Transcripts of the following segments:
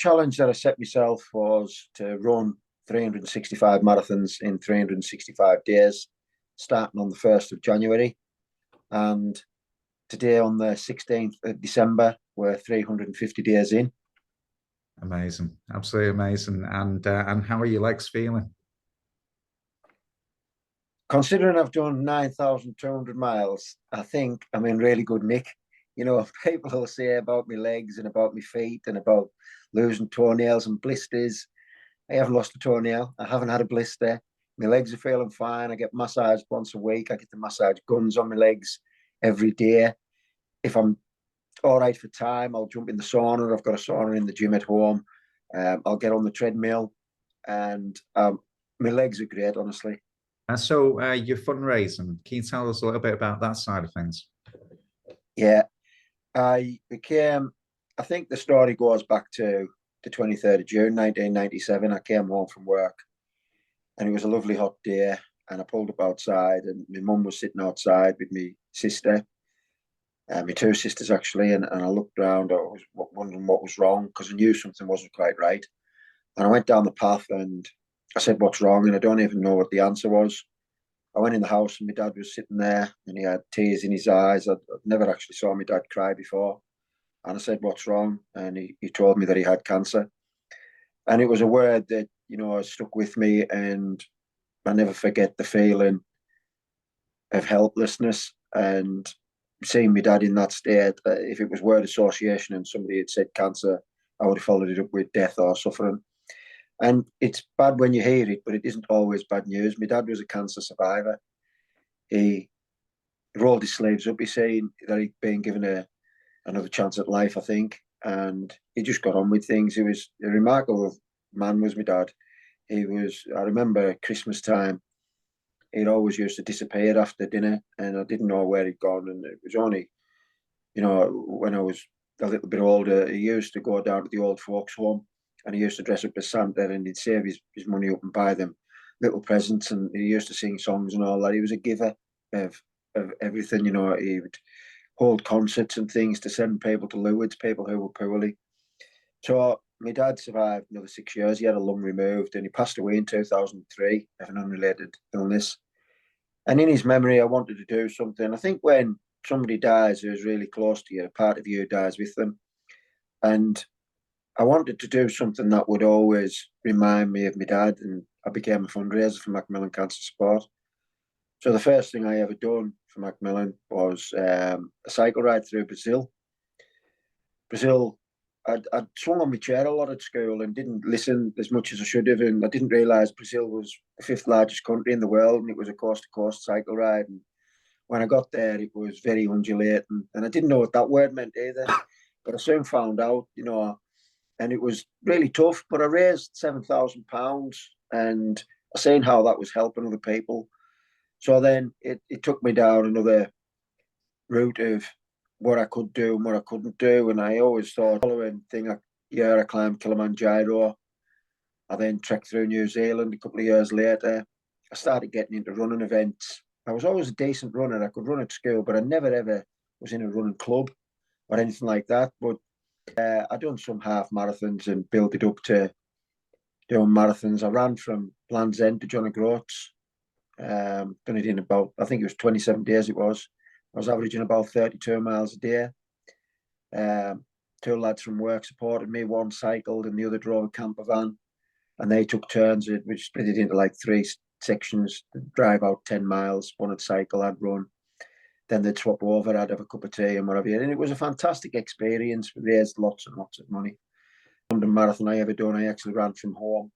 challenge that I set myself was to run 365 marathons in 365 days, starting on the 1st of January. And today, on the 16th of December, we're 350 days in. Amazing, absolutely amazing. And how are your legs feeling? Considering I've done 9,200 miles, I think I'm in really good nick. You know, people will say about my legs and about my feet and about losing toenails and blisters. I haven't lost a toenail. I haven't had a blister. My legs are feeling fine. I get massaged once a week. I get the massage guns on my legs every day. If I'm all right for time, I'll jump in the sauna. I've got a sauna in the gym at home. I'll get on the treadmill, and my legs are great, honestly. So your fundraising, can you tell us a little bit about that side of things? Yeah, I think the story goes back to the 23rd of June, 1997. I came home from work and it was a lovely hot day, and I pulled up outside and my mum was sitting outside with my sister, my two sisters actually, and I looked around. I was wondering what was wrong because I knew something wasn't quite right. And I went down the path and I said, "What's wrong?" And I don't even know what the answer was. I went in the house and my dad was sitting there and he had tears in his eyes. I'd never actually saw my dad cry before. And I said, "What's wrong?" And he told me that he had cancer. And it was a word that, stuck with me. And I never forget the feeling of helplessness and seeing my dad in that state. If it was word association and somebody had said cancer, I would have followed it up with death or suffering. And it's bad when you hear it, but it isn't always bad news. My dad was a cancer survivor. He rolled his sleeves up. He's saying that he'd been given another chance at life, I think. And he just got on with things. He was a remarkable man, was my dad. I remember Christmas time, he'd always used to disappear after dinner and I didn't know where he'd gone. And it was only, when I was a little bit older, he used to go down to the old folks' home and he used to dress up as Santa and he'd save his money up and buy them little presents, and he used to sing songs and all that. He was a giver of everything, He would hold concerts and things to send people to Lourdes, people who were poorly. So my dad survived another 6 years. He had a lung removed and he passed away in 2003 of an unrelated illness. And in his memory, I wanted to do something. I think when somebody dies who's really close to you, a part of you dies with them. And I wanted to do something that would always remind me of my dad. And I became a fundraiser for MacMillan Cancer Support. So the first thing I ever done for MacMillan was a cycle ride through Brazil. I'd swung on my chair a lot at school and didn't listen as much as I should have. And I didn't realise Brazil was the 5th largest country in the world, and it was a coast-to-coast cycle ride. And when I got there, it was very undulating. And I didn't know what that word meant either. But I soon found out, and it was really tough. But I raised £7,000 and I seen how that was helping other people. So then it took me down another route of what I could do and what I couldn't do. And I always thought, following thing, I climbed Kilimanjaro. I then trekked through New Zealand a couple of years later. I started getting into running events. I was always a decent runner. I could run at school, but I never ever was in a running club or anything like that. But I done some half marathons and built it up to doing marathons. I ran from Land's End to John O'Groats. Done it in about, I think it was 27 days it was. I was averaging about 32 miles a day. Two lads from work supported me. One cycled and the other drove a camper van. And they took turns. We split it into like 3 sections, drive out 10 miles. One would cycle, I'd run. Then they'd swap over, I'd have a cup of tea and whatever. And it was a fantastic experience. We raised lots and lots of money. London Marathon I ever done, I actually ran from home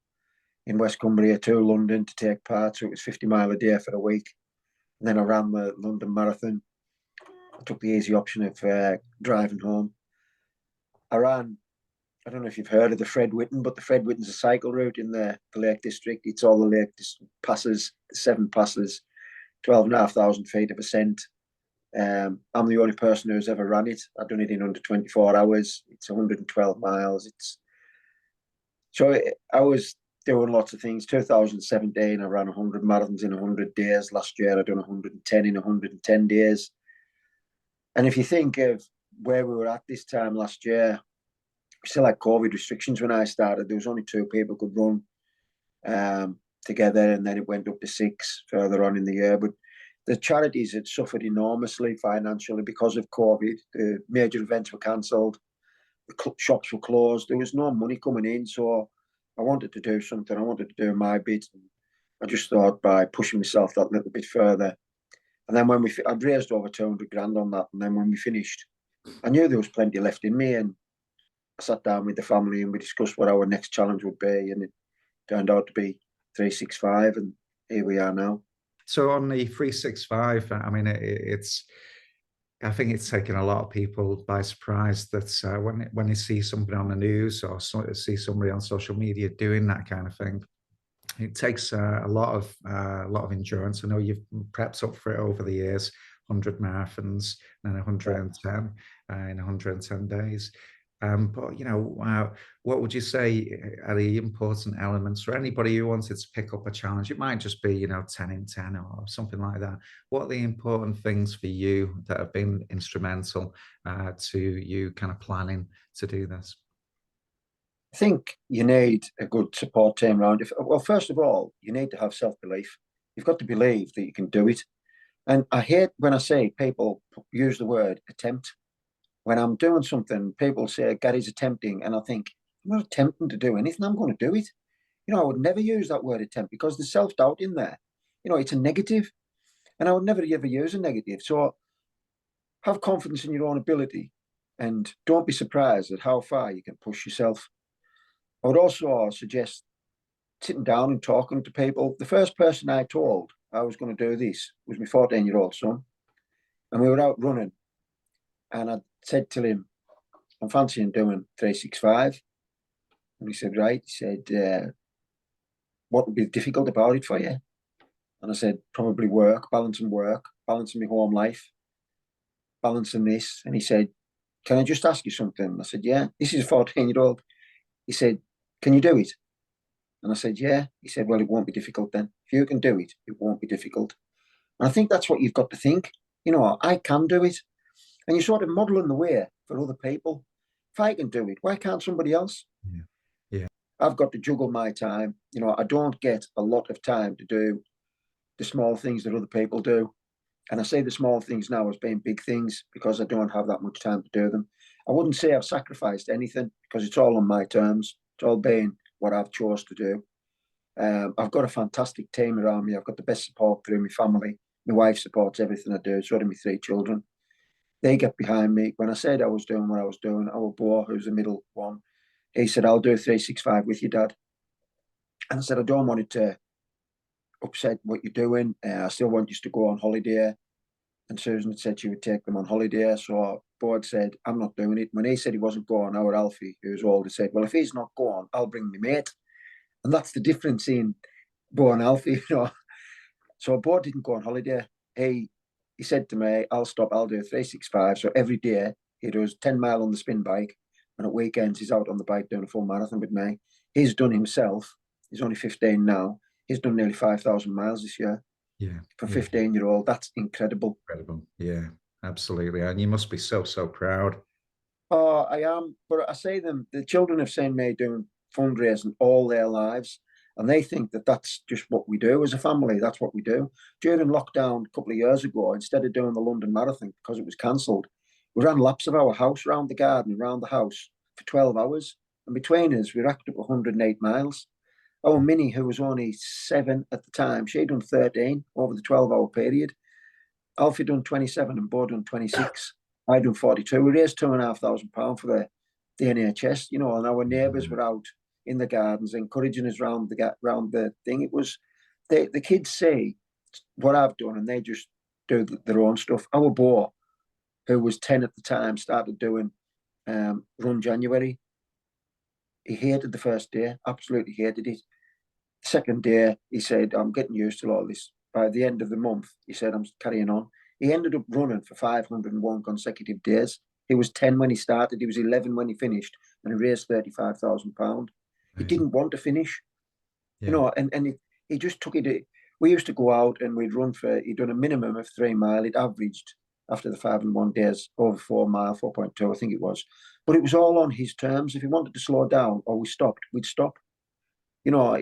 in West Cumbria to London to take part. So it was 50 mile a day for a week. And then I ran the London Marathon. I took the easy option of driving home. I don't know if you've heard of the Fred Whitten, but the Fred Whitten's a cycle route in the Lake District. It's all the Lake passes, the 7 passes, 12,500 feet of ascent. I'm the only person who's ever ran it. I've done it in under 24 hours. It's 112 miles. I was doing lots of things. 2017, I ran 100 marathons in 100 days. Last year, I done 110 in 110 days. And if you think of where we were at this time last year, still had COVID restrictions when I started. There was only 2 people could run together, and then it went up to 6 further on in the year. But the charities had suffered enormously financially because of COVID. The major events were cancelled, the shops were closed. There was no money coming in, so I wanted to do something. I wanted to do my bit. I just thought by pushing myself that little bit further. And then when I'd raised over 200 grand on that. And then when we finished, I knew there was plenty left in me. And I sat down with the family and we discussed what our next challenge would be. And it turned out to be 365. And here we are now. So on the 365, I mean, I think it's taken a lot of people by surprise that when they see somebody on the news or see somebody on social media doing that kind of thing, it takes a lot of endurance. I know you've prepped up for it over the years, 100 marathons, and then 110 in 110 days. But what would you say are the important elements for anybody who wanted to pick up a challenge? It might just be 10 in 10 or something like that. What are the important things for you that have been instrumental to you kind of planning to do this? I think you need a good support team around you. Well, first of all, you need to have self-belief. You've got to believe that you can do it. And I hate when I say people use the word attempt. When I'm doing something, people say, Gary's attempting. And I think, I'm not attempting to do anything. I'm going to do it. I would never use that word attempt because there's self-doubt in there. It's a negative. And I would never ever use a negative. So have confidence in your own ability and don't be surprised at how far you can push yourself. I would also suggest sitting down and talking to people. The first person I told I was going to do this was my 14-year-old son. And we were out running. And I said to him, I'm fancying doing 365. And he said, right. He said, what would be difficult about it for you? And I said, probably work, balancing my home life, balancing this. And he said, can I just ask you something? I said, yeah. This is a 14-year-old. He said, can you do it? And I said, yeah. He said, well, it won't be difficult then. If you can do it, it won't be difficult. And I think that's what you've got to think. I can do it. And you're sort of modeling the way for other people. If I can do it, why can't somebody else? Yeah. I've got to juggle my time. I don't get a lot of time to do the small things that other people do. And I say the small things now as being big things because I don't have that much time to do them. I wouldn't say I've sacrificed anything because it's all on my terms. It's all being what I've chose to do. I've got a fantastic team around me. I've got the best support through my family. My wife supports everything I do. So do my 3 children. They get behind me. When I said I was doing what I was doing, our boy, who's the middle one, he said, I'll do 365 with you, Dad. And I said, I don't want it to upset what you're doing. I still want you to go on holiday. And Susan had said she would take them on holiday. So Board said, I'm not doing it. When he said he wasn't going, our Alfie, who was older, said, well, if he's not going, I'll bring my mate. And that's the difference in Bo and Alfie, So Board didn't go on holiday. He said to me, I'll stop, I'll do 365. So every day he does 10 mile on the spin bike. And at weekends, he's out on the bike doing a full marathon with me. He's done himself. He's only 15 now. He's done nearly 5,000 miles this year. Yeah. For a 15-year-old, that's incredible. Incredible. Yeah, absolutely. And you must be so proud. Oh, I am. But I say the children have seen me doing fundraising all their lives. And they think that that's just what we do as a family. That's what we do. During lockdown a couple of years ago, instead of doing the London Marathon because it was cancelled, we ran laps of our house around the garden, around the house for 12 hours. And between us, we racked up 108 miles. Our Minnie, who was only 7 at the time, she'd done 13 over the 12-hour period. Alfie done 27 and Bo done 26. I done 42. We raised £2,500 for the NHS, and our neighbours were out in the gardens encouraging us round the thing. It was the kids see what I've done and they just do their own stuff. Our boy, who was 10 at the time, started doing Run January. He hated the first day, absolutely hated it. The second day, he said, I'm getting used to all this. By the end of the month, he said, I'm carrying on. He ended up running for 501 consecutive days. He was 10 when he started. He was 11 when he finished, and he raised £35,000. He didn't want to finish, and he just took it. We used to go out and we'd run he'd done a minimum of 3 mile. It averaged after the 501 days, over 4 mile, 4.2, I think it was. But it was all on his terms. If he wanted to slow down or we stopped, we'd stop. You know,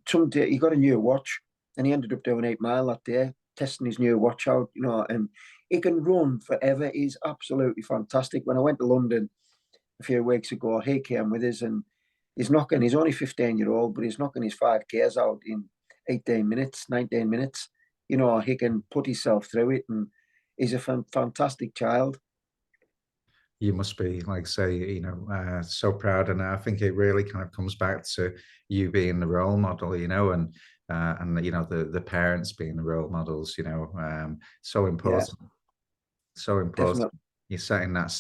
someday he got a new watch and he ended up doing 8 mile that day, testing his new watch out, you know, and he can run forever. He's absolutely fantastic. When I went to London a few weeks ago, he came with us and he's only 15-year-old, but he's knocking his 5Ks out in 18 minutes, 19 minutes. You know, he can put himself through it and he's a fantastic child. You must be, like say, so proud, and I think it really kind of comes back to you being the role model, and the parents being the role models, so Yeah, important, so important. definitely. You're setting that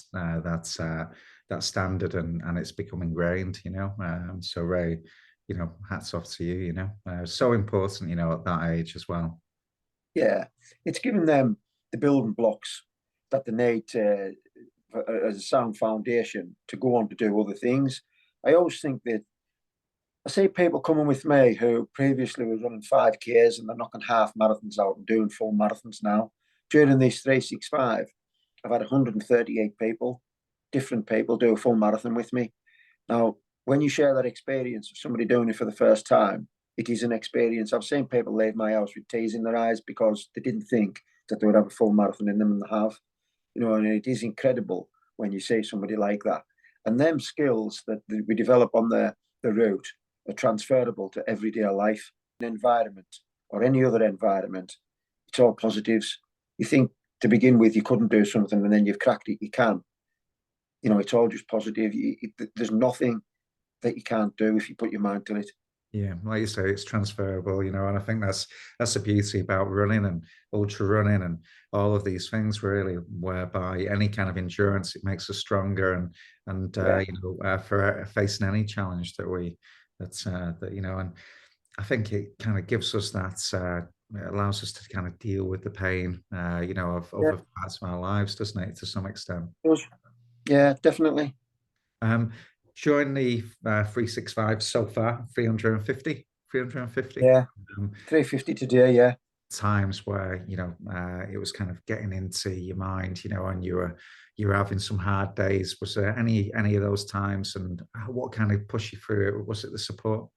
standard, and it's become ingrained, So Ray, hats off to you, so important, at that age as well. Yeah, it's giving them the building blocks that they need as a sound foundation to go on to do other things. I always think that I see people coming with me who previously were running 5Ks and they're knocking half marathons out and doing full marathons now. During these 365, I've had 138 people, different people, do a full marathon with me. Now, when you share that experience of somebody doing it for the first time, it is an experience. I've seen people leave my house with tears in their eyes because they didn't think that they would have a full marathon in them, and they have. You know, and it is incredible when you see somebody like that. And them skills that we develop on the route are transferable to everyday life, environment, or any other environment. It's all positives. You think to begin with you couldn't do something, and then you've cracked it. You can. You know, it's all just positive. There's nothing that you can't do if you put your mind to it. Yeah, like you say, it's transferable, and I think that's the beauty about running and ultra running and all of these things, really, whereby any kind of endurance, it makes us stronger, and Yeah. for facing any challenge and I think it kind of gives us that it allows us to kind of deal with the pain, of Yeah. other parts of our lives, doesn't it, to some extent? Yeah, definitely. Um, During the 365 so far, 350 Yeah. um, 350 today, yeah. times where it was kind of getting into your mind, and you were having some hard days. Was there any of those times, and what kind of pushed you through it? Was it the support?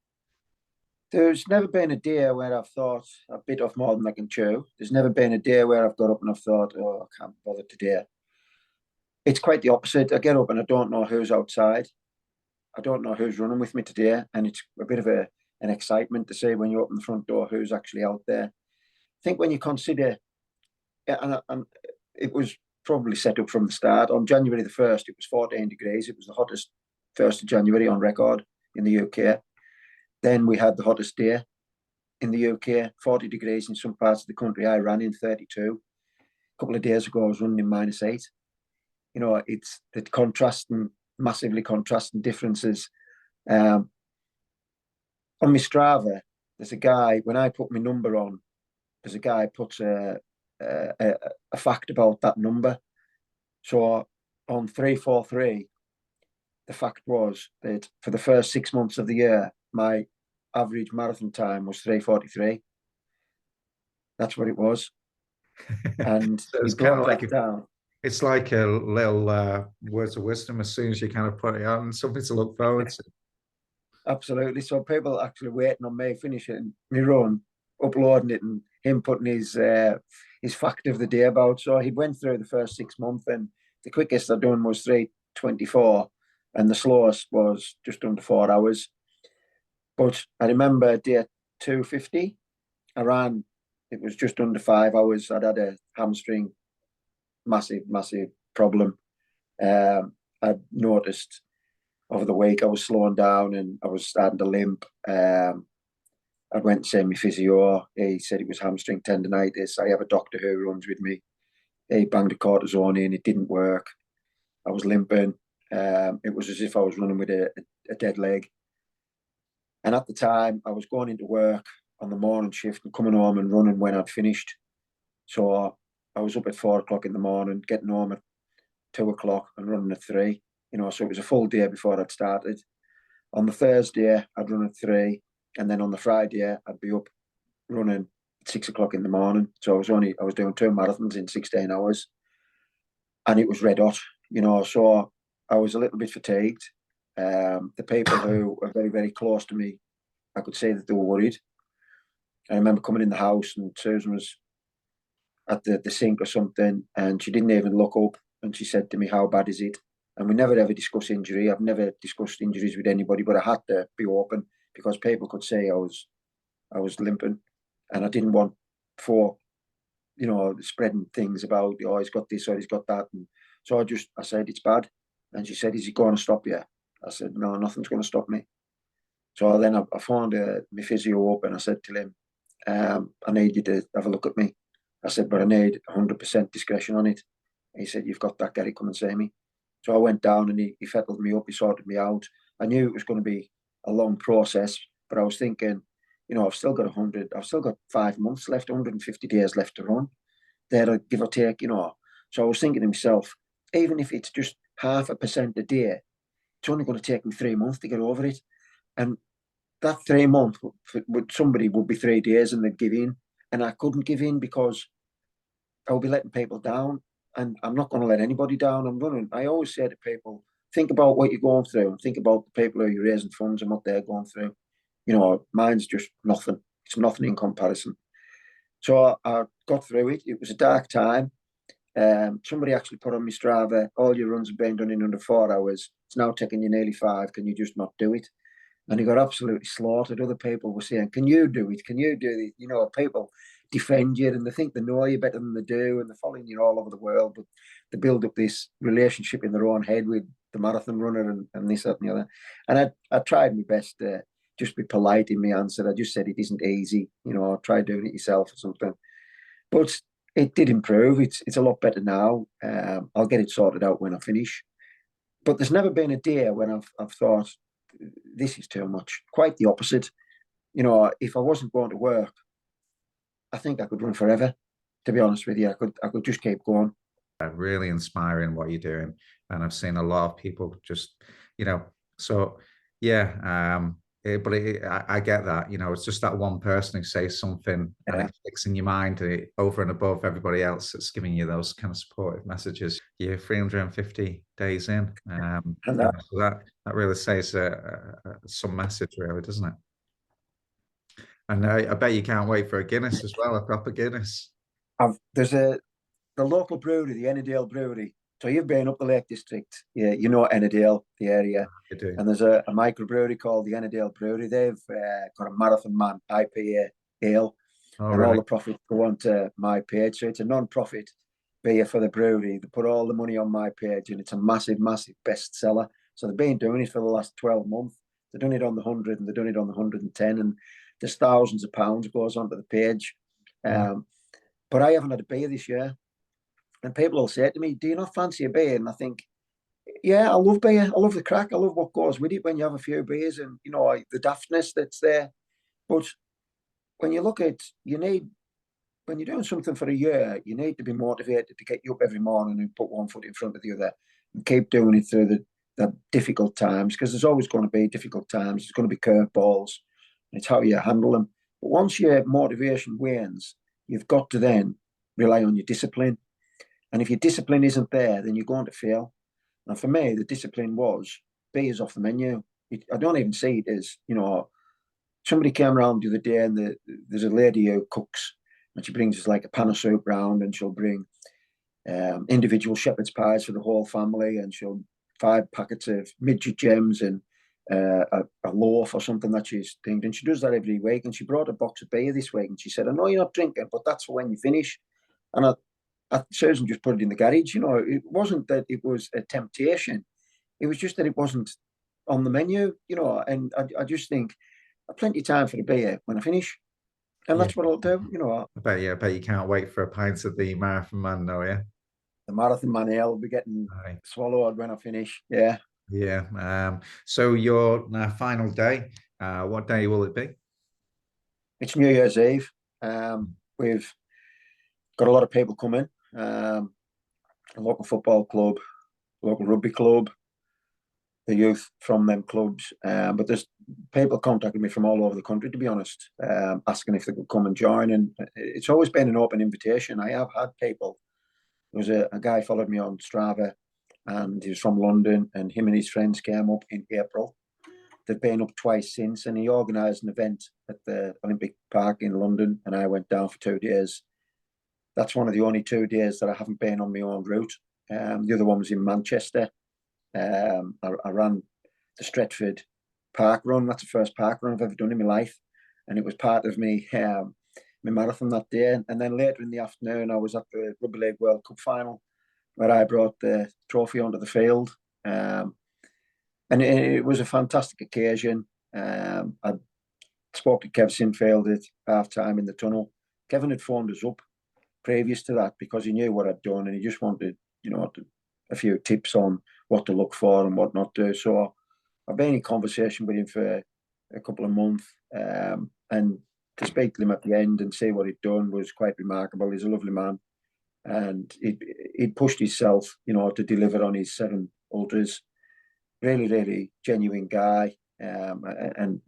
There's never been a day where I've thought I've bit off more than I can chew. There's never been a day where I've got up and I've thought, oh, I can't bother today. It's quite the opposite. I get up and I don't know who's outside. I don't know who's running with me today. And it's a bit of an excitement to see when you open the front door who's actually out there. I think when you consider, and it was probably set up from the start. On January the 1st, it was 14 degrees. It was the hottest 1st of January on record in the UK. Then we had the hottest day in the UK, 40 degrees in some parts of the country. I ran in 32. A couple of days ago, I was running in -8. You know, it's the contrasting, massively contrasting differences. On my Strava, there's a guy, when I put my number on, there's a guy puts a fact about that number. So on 343, the fact was that for the first 6 months of the year, my average marathon time was 3:43. That's what it was. And So he it's kind of broke like that down. it's like a little words of wisdom as soon as you kind of put it on, something to look forward to. Absolutely. So people actually waiting on me finishing my run, uploading it, and him putting his fact of the day about. So he went through the first 6 months, and the quickest I'd done was 3:24, and the slowest was just under 4 hours. But I remember day 250, I ran. It was just under 5 hours. I'd had a hamstring massive problem. I'd noticed over the week I was slowing down and I was starting to limp. I went to see my physio. He said it was hamstring tendonitis. I have a doctor who runs with me. He banged a cortisone in. It didn't work. I was limping. It was as if I was running with a dead leg. And at the time, I was going into work on the morning shift and coming home and running when I'd finished. So I was up at 4 o'clock in the morning, getting home at 2 o'clock and running at 3. You know, so it was a full day before I'd started. On the Thursday, I'd run at 3, and then on the Friday, I'd be up running at 6 o'clock in the morning. So I was doing 2 marathons in 16 hours. and it was red hot, so I was a little bit fatigued. The people who are very, very close to me, I could say that they were worried. I remember coming in the house and Susan was at the sink or something, and she didn't even look up, and she said to me, "How bad is it?" And we never ever discuss injury. I've never discussed injuries with anybody, but I had to be open because people could say I was limping, and I didn't want for spreading things about, he's got this or he's got that. And so I said, it's bad. And she said, is he going to stop you? I said, no, nothing's going to stop me. So then I phoned my physio up and I said to him, I need you to have a look at me. I said, but I need 100% discretion on it. He said, you've got that, Gary, come and see me. So I went down and he fettled me up, he sorted me out. I knew it was going to be a long process, but I was thinking, I've still got 5 months left, 150 days left to run. There, give or take. So I was thinking to myself, even if it's just 0.5% a day, it's only going to take me 3 months to get over it. And that 3 months with somebody would be 3 days and they'd give in. And I couldn't give in because I would be letting people down. And I'm not going to let anybody down. I always say to people, think about what you're going through and think about the people who you're raising funds and what they're going through. Mine's just nothing. It's nothing in comparison. So I got through it. It was a dark time. Somebody actually put on my Strava, all your runs have been done in under 4 hours. It's now taking you nearly 5. Can you just not do it? And he got absolutely slaughtered. Other people were saying, can you do it? Can you do it? People defend you and they think they know you better than they do and they're following you all over the world, but they build up this relationship in their own head with the marathon runner and this, that, and the other. And I tried my best to just be polite in my answer. I just said it isn't easy. Try doing it yourself or something. But it did improve. It's a lot better now. I'll get it sorted out when I finish. But there's never been a day when I've thought this is too much. Quite the opposite. If I wasn't going to work, I think I could run forever. To be honest with you, I could just keep going. Really inspiring what you're doing, and I've seen a lot of people just, so yeah. But I get that, it's just that one person who says something and it sticks in your mind over and above everybody else that's giving you those kind of supportive messages. You're 350 days in, And so that really says some message, really, doesn't it? And I bet you can't wait for a Guinness as well, a proper Guinness. There's the local brewery, the Ennerdale Brewery. So you've been up the Lake District, yeah, Ennerdale, the area. I do. And there's a microbrewery called the Ennerdale Brewery. They've got a Marathon Man IPA ale, and really? all the profits go on to my page. So it's a non-profit beer for the brewery. They put all the money on my page, and it's a massive, massive bestseller. So they've been doing it for the last 12 months. They've done it on the 100 and they've done it on the 110, and there's thousands of pounds goes onto the page. But I haven't had a beer this year. And people will say to me, do you not fancy a beer? And I think, yeah, I love beer. I love the crack. I love what goes with it when you have a few beers and, the daftness that's there. But when you look at, when you're doing something for a year, you need to be motivated to get you up every morning and put one foot in front of the other and keep doing it through the difficult times, because there's always going to be difficult times. There's going to be curveballs. It's how you handle them. But once your motivation wanes, you've got to then rely on your discipline. And if your discipline isn't there, then you're going to fail. And for me, the discipline was beers off the menu. I don't even see it as, somebody came around the other day and there's a lady who cooks and she brings us like a pan of soup round and she'll bring individual shepherd's pies for the whole family and she'll 5 packets of midget gems and a loaf or something that she's thinking. And she does that every week. And she brought a box of beer this week and she said, I know you're not drinking, but that's for when you finish. And Susan just put it in the garage. It wasn't that it was a temptation. It was just that it wasn't on the menu, and I just think I've plenty of time for the beer when I finish. And that's what I'll do, I bet you can't wait for a pint of the Marathon Man, though, yeah? The Marathon Man ale will be getting swallowed when I finish. Yeah. Yeah. So your final day, what day will it be? It's New Year's Eve. We've got a lot of people coming. A local football club, local rugby club, the youth from them clubs. But there's people contacting me from all over the country, to be honest, asking if they could come and join. And it's always been an open invitation. I have had people There was a guy followed me on Strava, and he was from London, and him and his friends came up in April. They've been up twice since, and he organised an event at the Olympic Park in London, and I went down for 2 days. That's one of the only 2 days that I haven't been on my own route. The other one was in Manchester. I ran the Stretford Park Run. That's the first park run I've ever done in my life, and it was part of me my marathon that day. And then later in the afternoon, I was at the Rugby League World Cup final, where I brought the trophy onto the field. And it was a fantastic occasion. I spoke to Kev Sinfield at half time in the tunnel. Kevin had phoned us up previous to that because he knew what I'd done, and he just wanted, a few tips on what to look for and what not to. So I've been in conversation with him for a couple of months, and to speak to him at the end and see what he'd done was quite remarkable. He's a lovely man, and he'd pushed himself, to deliver on his 7 ultras. Really, really genuine guy, and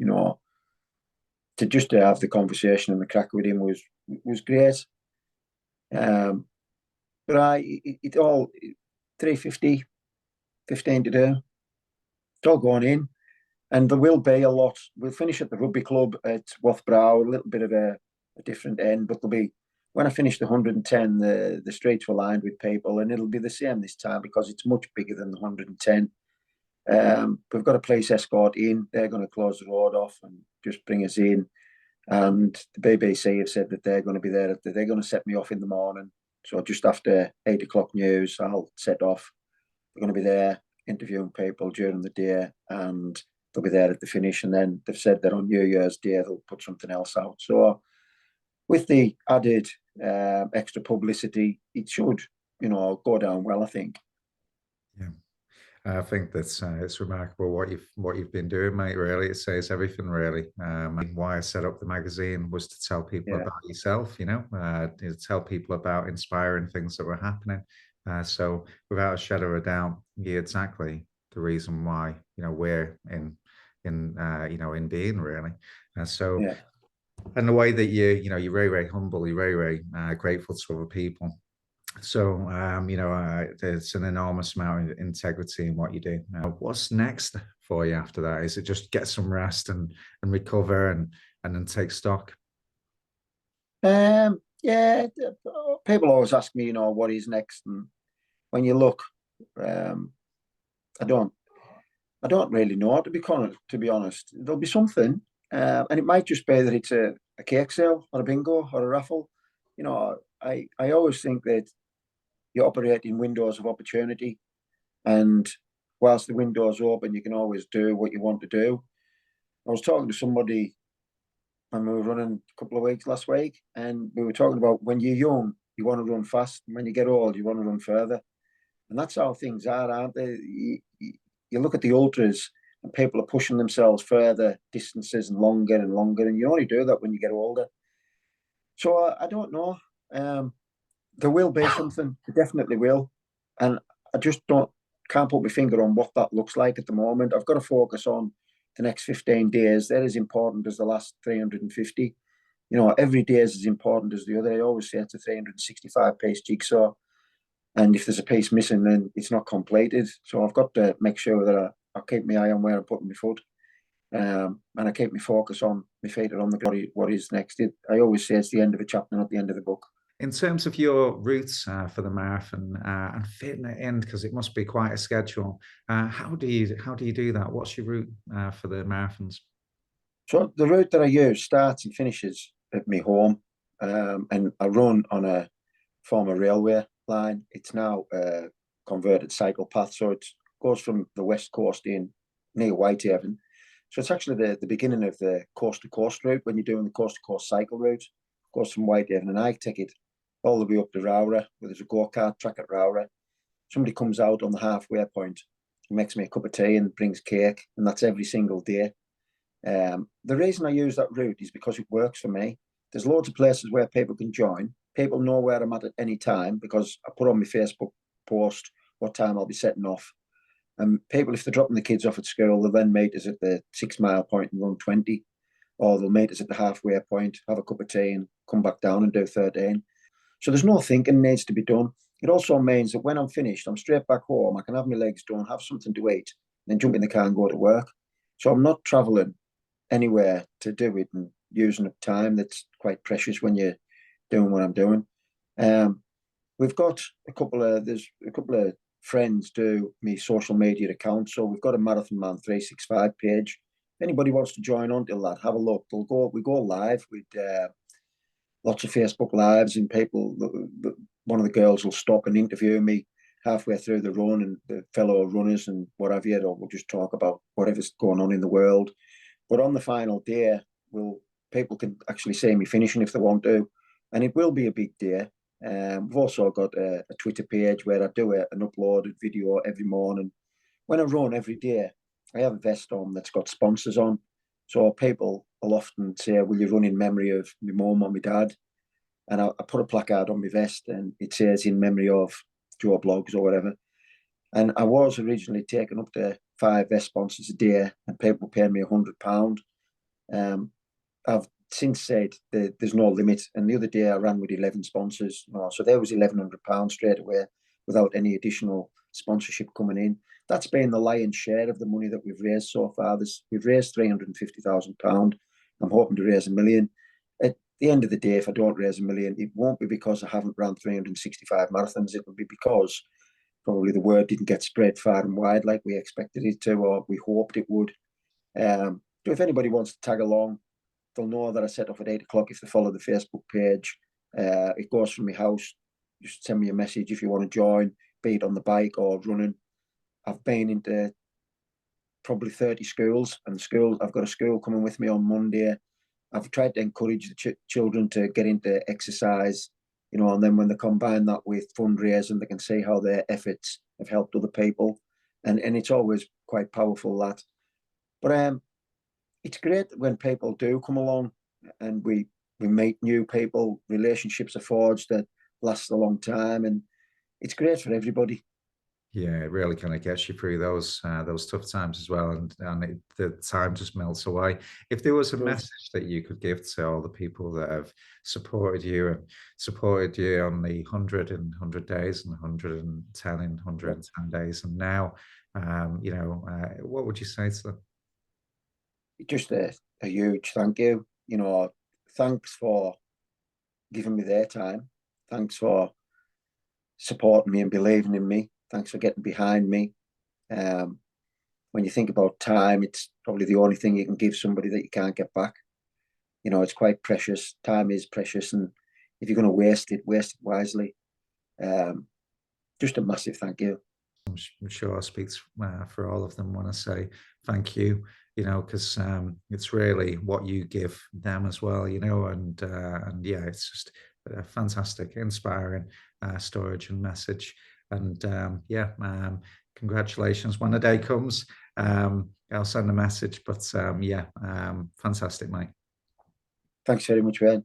to have the conversation and the crack with him was great. But it all 3:50, 15 to do. It's all going in, and there will be a lot. We'll finish at the rugby club at Wathbrow, a little bit of a different end, but there'll be, when I finish the 110, the streets were lined with people, and it'll be the same this time because it's much bigger than the 110. We've got a police escort in. They're going to close the road off and just bring us in. And the BBC have said that they're going to be there. They're going to set me off in the morning. So just after 8 o'clock news, I'll set off. They're going to be there interviewing people during the day, and they'll be there at the finish. And then they've said that on New Year's Day, they'll put something else out. So with the added extra publicity, it should, go down well, I think. Yeah. I think that's it's remarkable what you've been doing, mate. Really, it says everything. Really, why I set up the magazine was to tell people about yourself. To tell people about inspiring things that were happening. So, without a shadow of a doubt, you're exactly the reason why we're in being, really. And the way that you're very, very humble, you're very, very grateful to other people. So, there's an enormous amount of integrity in what you do. What's next for you after that? Is it just get some rest and recover and then take stock? Yeah, people always ask me, what is next, and when you look, I don't really know, to be honest. There'll be something, and it might just be that it's a cake sale or a bingo or a raffle. I always think that you operate in windows of opportunity, and whilst the window's open, you can always do what you want to do. I was talking to somebody when we were running a couple of weeks last week, and we were talking about when you're young, you want to run fast, and when you get old, you want to run further. And that's how things are, aren't they? You look at the ultras, and people are pushing themselves further distances and longer, and you only do that when you get older. So I don't know. There will be something. There definitely will, and I just can't put my finger on what that looks like at the moment. I've got to focus on the next 15 days. They're as important as the last 350. Every day is as important as the other. I always say it's a 365-piece jigsaw, and if there's a piece missing, then it's not completed. So I've got to make sure that I keep my eye on where I'm putting my foot, and I keep my focus on my feet are on the ground. What is next? I always say it's the end of a chapter, not the end of the book. In terms of your routes for the marathon and fitting it in, because it must be quite a schedule, how do you do that? What's your route for the marathons? So the route that I use starts and finishes at my home, and I run on a former railway line. It's now a converted cycle path, so it goes from the west coast in near Whitehaven. So it's actually the beginning of the coast to coast route when you're doing the coast to coast cycle route. It goes from Whitehaven, and I take it all the way up to Rowra, where there's a go-kart track at Rowra. Somebody comes out on the halfway point and makes me a cup of tea and brings cake, and that's every single day. The reason I use that route is because it works for me. There's loads of places where people can join. People know where I'm at any time because I put on my Facebook post what time I'll be setting off. And people, if they're dropping the kids off at school, they'll then meet us at the 6 mile point and run 20, or they'll meet us at the halfway point, have a cup of tea and come back down and do 13. So there's no thinking needs to be done. it also means that when I'm finished, I'm straight back home. I can have my legs done, have something to eat, then jump in the car and go to work. So I'm not traveling anywhere to do it and using up time that's quite precious when you're doing what I'm doing. Um, we've got there's a couple of friends do me social media account. So we've got a Marathon Man 365 page. If anybody wants to join on to that, have a look. We go live with lots of Facebook lives, and people, one of the girls will stop and interview me halfway through the run, and the fellow runners and what have you, or we'll just talk about whatever's going on in the world. But on the final day, people can actually see me finishing if they want to, and it will be a big day. We've also got a Twitter page where I do an uploaded video every morning. When I run every day, I have a vest on that's got sponsors on. So people will often say, will you run in memory of my mum or my dad? And I put a placard on my vest and it says in memory of Joe Blogs or whatever. And I was originally taking up to 5 vest sponsors a day and people paying me £100. I've since said that there's no limit. And the other day I ran with 11 sponsors. So there was £1,100 straight away without any additional sponsorship coming in. That's been the lion's share of the money that we've raised so far. We've raised £350,000. I'm hoping to raise £1 million. At the end of the day, if I don't raise £1 million, it won't be because I haven't run 365 marathons. It will be because probably the word didn't get spread far and wide like we expected it to, or we hoped it would. So if anybody wants to tag along, they'll know that I set off at 8 o'clock if they follow the Facebook page. It goes from my house. Just send me a message if you want to join, be it on the bike or running. I've been into probably 30 schools, and I've got a school coming with me on Monday. I've tried to encourage the children to get into exercise, and then when they combine that with fundraising, they can see how their efforts have helped other people. And it's always quite powerful, that. But it's great when people do come along and we meet new people, relationships are forged that last a long time, and it's great for everybody. Yeah, it really kind of gets you through those tough times as well, and the time just melts away. If there was a message that you could give to all the people that have supported you on the 100 in 100 days and 110 in 110 days, and now, what would you say to them? Just a huge thank you. Thanks for giving me their time. Thanks for supporting me and believing in me. Thanks for getting behind me. When you think about time, it's probably the only thing you can give somebody that you can't get back. It's quite precious. Time is precious, and if you're going to waste it wisely. Just a massive thank you. I'm sure I speak for all of them when I say thank you, because it's really what you give them as well, and yeah, it's just a fantastic, inspiring story and message. And congratulations. When the day comes, I'll send a message, but yeah, fantastic, mate. Thanks very much, Wayne.